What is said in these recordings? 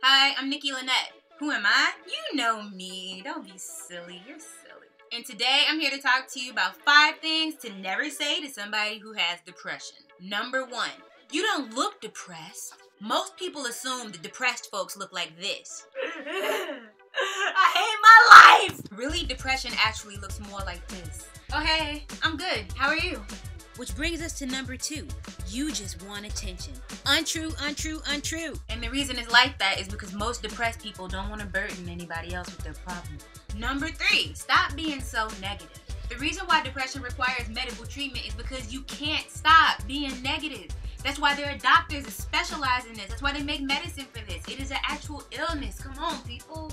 Hi, I'm Nikki Lynette. Who am I? You know me. Don't be silly. You're silly. And today I'm here to talk to you about 5 things to never say to somebody who has depression. Number 1, you don't look depressed. Most people assume that depressed folks look like this. I hate my life! Really, depression actually looks more like this. Oh hey, I'm good. How are you? Which brings us to number 2. You just want attention. Untrue, untrue, untrue. And the reason it's like that is because most depressed people don't want to burden anybody else with their problems. Number 3, stop being so negative. The reason why depression requires medical treatment is because you can't stop being negative. That's why there are doctors that specialize in this. That's why they make medicine for this. It is an actual illness. Come on, people.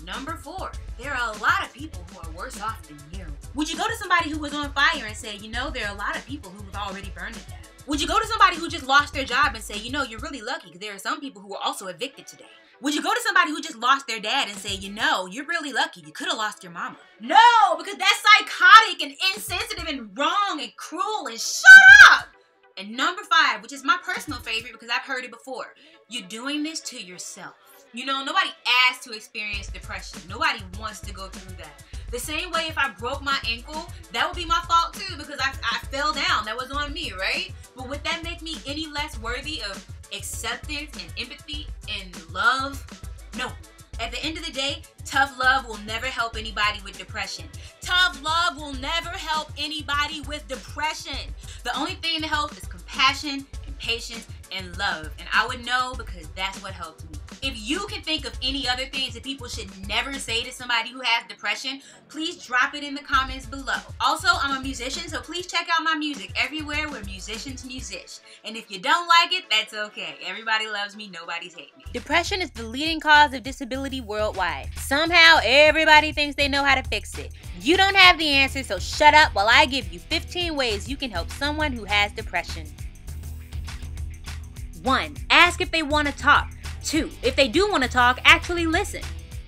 Number 4, there are a lot of people who are worse off than you. Would you go to somebody who was on fire and say, you know, there are a lot of people who have already burned to death? Would you go to somebody who just lost their job and say, you know, you're really lucky because there are some people who are also evicted today? Would you go to somebody who just lost their dad and say, you know, you're really lucky, you could have lost your mama? No, because that's psychotic and insensitive and wrong and cruel and shut up! And number 5, which is my personal favorite because I've heard it before, you're doing this to yourself. You know, nobody asked to experience depression. Nobody wants to go through that. The same way if I broke my ankle, that would be my fault too because I fell down. That was on me, right? But would that make me any less worthy of acceptance and empathy and love? No. At the end of the day, tough love will never help anybody with depression. Tough love will never help anybody with depression. The only thing that helps is compassion and patience and love. And I would know because that's what helped me. If you can think of any other things that people should never say to somebody who has depression, please drop it in the comments below. Also, I'm a musician, so please check out my music everywhere where musicians music. And if you don't like it, that's okay. Everybody loves me, nobody's hating me. Depression is the leading cause of disability worldwide. Somehow, everybody thinks they know how to fix it. You don't have the answer, so shut up while I give you 15 ways you can help someone who has depression. 1. Ask if they want to talk. 2. If they do want to talk, actually listen.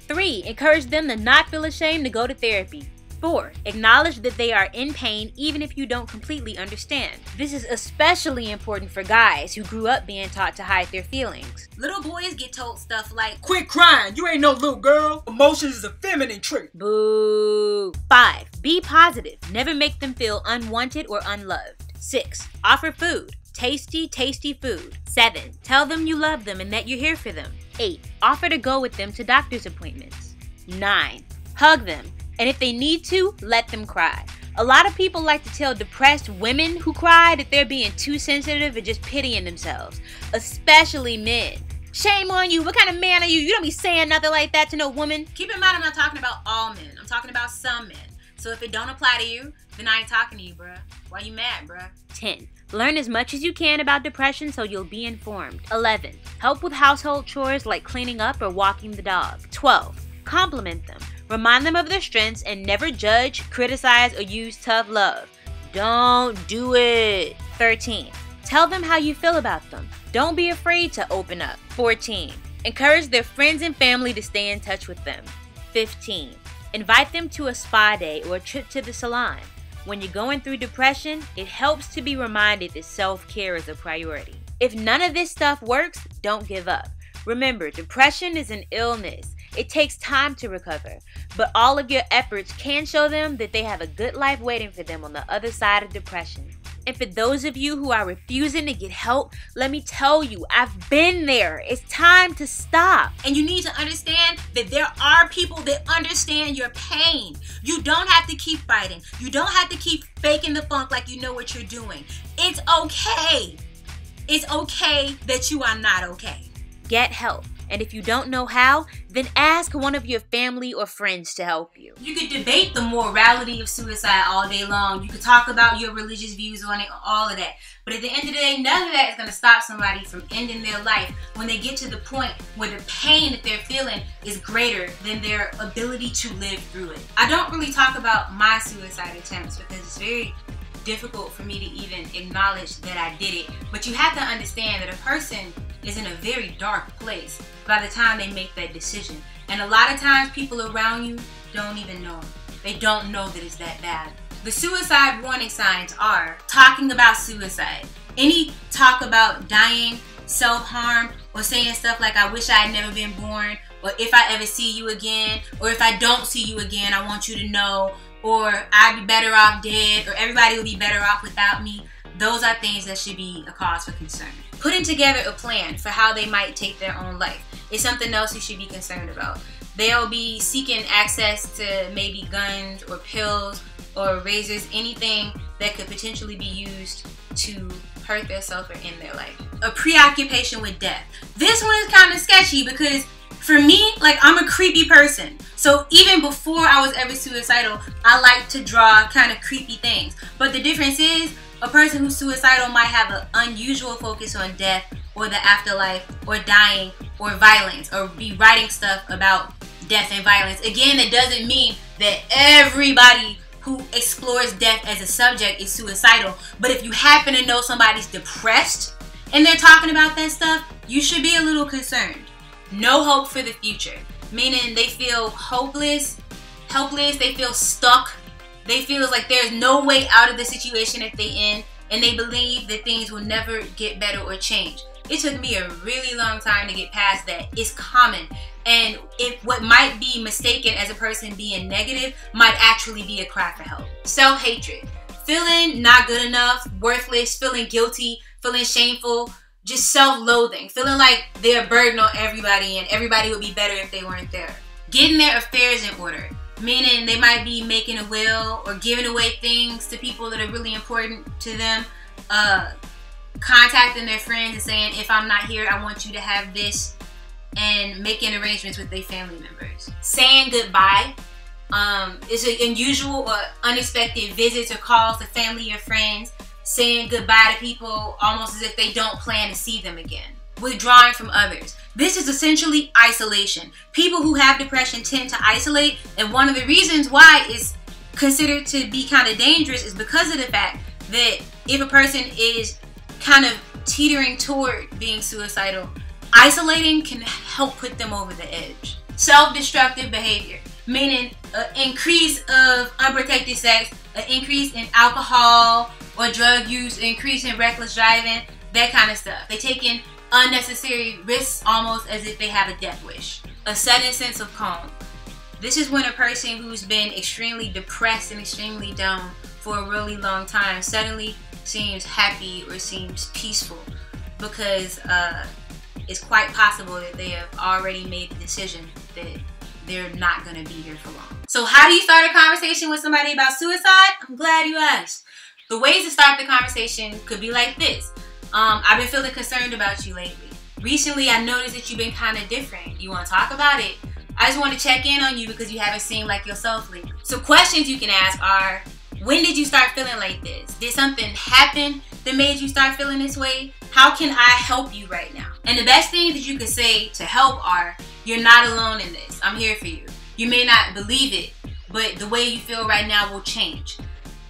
3. Encourage them to not feel ashamed to go to therapy. 4. Acknowledge that they are in pain even if you don't completely understand. This is especially important for guys who grew up being taught to hide their feelings. Little boys get told stuff like, "Quit crying, you ain't no little girl. Emotions is a feminine trait." Boo. 5. Be positive. Never make them feel unwanted or unloved. 6. Offer food. Tasty, tasty food. 7. Tell them you love them and that you're here for them. 8. Offer to go with them to doctor's appointments. 9. Hug them, and if they need to, let them cry. A lot of people like to tell depressed women who cry that they're being too sensitive and just pitying themselves, especially men. Shame on you. What kind of man are you? You don't be saying nothing like that to no woman. Keep in mind, I'm not talking about all men. I'm talking about some men. So if it don't apply to you, then I ain't talking to you, bruh. Why you mad, bruh? 10. Learn as much as you can about depression so you'll be informed. 11. Help with household chores like cleaning up or walking the dog. 12. Compliment them. Remind them of their strengths and never judge, criticize, or use tough love. Don't do it. 13. Tell them how you feel about them. Don't be afraid to open up. 14. Encourage their friends and family to stay in touch with them. 15. Invite them to a spa day or a trip to the salon. When you're going through depression, it helps to be reminded that self-care is a priority. If none of this stuff works, don't give up. Remember, depression is an illness. It takes time to recover, but all of your efforts can show them that they have a good life waiting for them on the other side of depression. And for those of you who are refusing to get help, let me tell you, I've been there. It's time to stop. And you need to understand that there are people that understand your pain. You don't have to keep fighting. You don't have to keep faking the funk like you know what you're doing. It's okay. It's okay that you are not okay. Get help. And if you don't know how, then ask one of your family or friends to help you. You could debate the morality of suicide all day long. You could talk about your religious views on it, all of that. But at the end of the day, none of that is going to stop somebody from ending their life when they get to the point where the pain that they're feeling is greater than their ability to live through it. I don't really talk about my suicide attempts because it's very difficult for me to even acknowledge that I did it. But you have to understand that a person is in a very dark place by the time they make that decision. And a lot of times people around you don't even know. They don't know that it's that bad. The suicide warning signs are talking about suicide. Any talk about dying, self-harm, or saying stuff like, I wish I had never been born, or if I ever see you again, or if I don't see you again, I want you to know, or I'd be better off dead, or everybody would be better off without me. Those are things that should be a cause for concern. Putting together a plan for how they might take their own life is something else you should be concerned about. They'll be seeking access to maybe guns or pills or razors, anything that could potentially be used to hurt themselves or end their life. A preoccupation with death. This one is kind of sketchy because for me, like, I'm a creepy person. So even before I was ever suicidal, I like to draw kind of creepy things. But the difference is, a person who's suicidal might have an unusual focus on death or the afterlife or dying or violence, or be writing stuff about death and violence. Again, it doesn't mean that everybody who explores death as a subject is suicidal. But if you happen to know somebody's depressed and they're talking about that stuff, you should be a little concerned. No hope for the future, meaning they feel hopeless, helpless, they feel stuck. They feel like there's no way out of the situation that they in, and they believe that things will never get better or change. It took me a really long time to get past that. It's common, and what might be mistaken as a person being negative might actually be a cry for help. Self-hatred. Feeling not good enough, worthless, feeling guilty, feeling shameful, just self-loathing, feeling like they're a burden on everybody and everybody would be better if they weren't there. Getting their affairs in order. Meaning they might be making a will or giving away things to people that are really important to them. Contacting their friends and saying, if I'm not here, I want you to have this. And making arrangements with their family members. Saying goodbye. It's an unusual or unexpected visits or calls to family or friends. Saying goodbye to people almost as if they don't plan to see them again. Withdrawing from others. This is essentially isolation. People who have depression tend to isolate, and one of the reasons why it's considered to be kind of dangerous is because of the fact that if a person is kind of teetering toward being suicidal, isolating can help put them over the edge. Self-destructive behavior, meaning an increase of unprotected sex, an increase in alcohol or drug use, an increase in reckless driving, that kind of stuff. They take in unnecessary risks almost as if they have a death wish. A sudden sense of calm. This is when a person who's been extremely depressed and extremely down for a really long time suddenly seems happy or seems peaceful, because it's quite possible that they have already made the decision that they're not going to be here for long. So how do you start a conversation with somebody about suicide? I'm glad you asked. The ways to start the conversation could be like this. I've been feeling concerned about you lately. Recently, I noticed that you've been kind of different. You want to talk about it? I just want to check in on you because you haven't seemed like yourself lately. So questions you can ask are, when did you start feeling like this? Did something happen that made you start feeling this way? How can I help you right now? And the best things that you can say to help are, you're not alone in this. I'm here for you. You may not believe it, but the way you feel right now will change.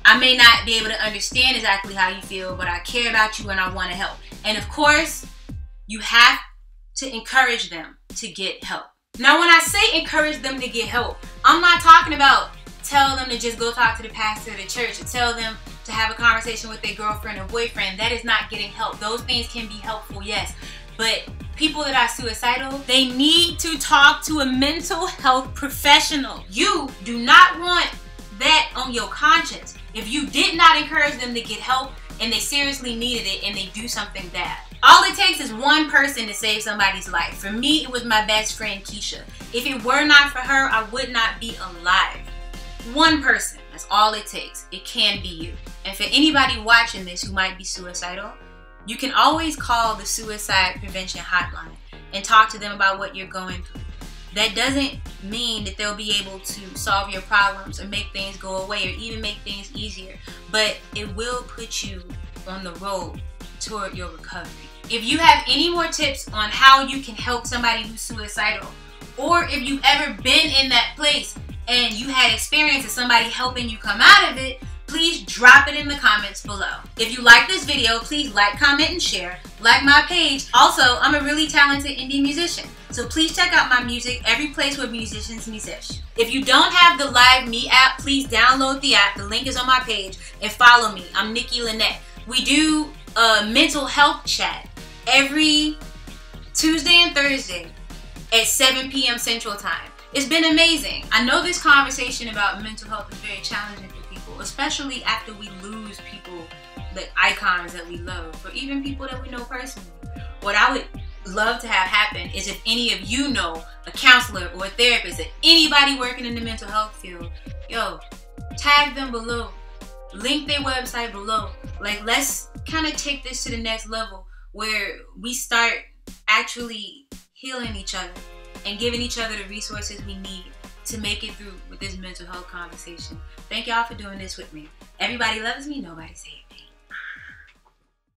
I may not be able to understand exactly how you feel, but I care about you and I want to help. And of course, you have to encourage them to get help. Now, when I say encourage them to get help, I'm not talking about tell them to just go talk to the pastor of the church or tell them to have a conversation with their girlfriend or boyfriend. That is not getting help. Those things can be helpful, yes. But people that are suicidal, they need to talk to a mental health professional. You do not want that on your conscience if you did not encourage them to get help and they seriously needed it and they do something bad. All it takes is one person to save somebody's life. For me, it was my best friend, Keisha. If it were not for her, I would not be alive. One person, that's all it takes. It can be you. And for anybody watching this who might be suicidal, you can always call the suicide prevention hotline and talk to them about what you're going through. That doesn't mean that they'll be able to solve your problems or make things go away or even make things easier, but it will put you on the road toward your recovery. If you have any more tips on how you can help somebody who's suicidal, or if you've ever been in that place and you had experience of somebody helping you come out of it, please drop it in the comments below. If you like this video, please like, comment, and share. Like my page. Also, I'm a really talented indie musician, so please check out my music every place where musicians musician. If you don't have the Live Me app, please download the app. The link is on my page, and follow me. I'm Nikki Lynette. We do a mental health chat every Tuesday and Thursday at 7 p.m. Central Time. It's been amazing. I know this conversation about mental health is very challenging for people, especially after we lose people, like icons that we love, or even people that we know personally. What I would love to have happen is if any of you know a counselor or a therapist or anybody working in the mental health field, yo, tag them below. Link their website below. Like, let's kind of take this to the next level where we start actually healing each other and giving each other the resources we need to make it through with this mental health conversation. Thank y'all for doing this with me. Everybody loves me, nobody say it.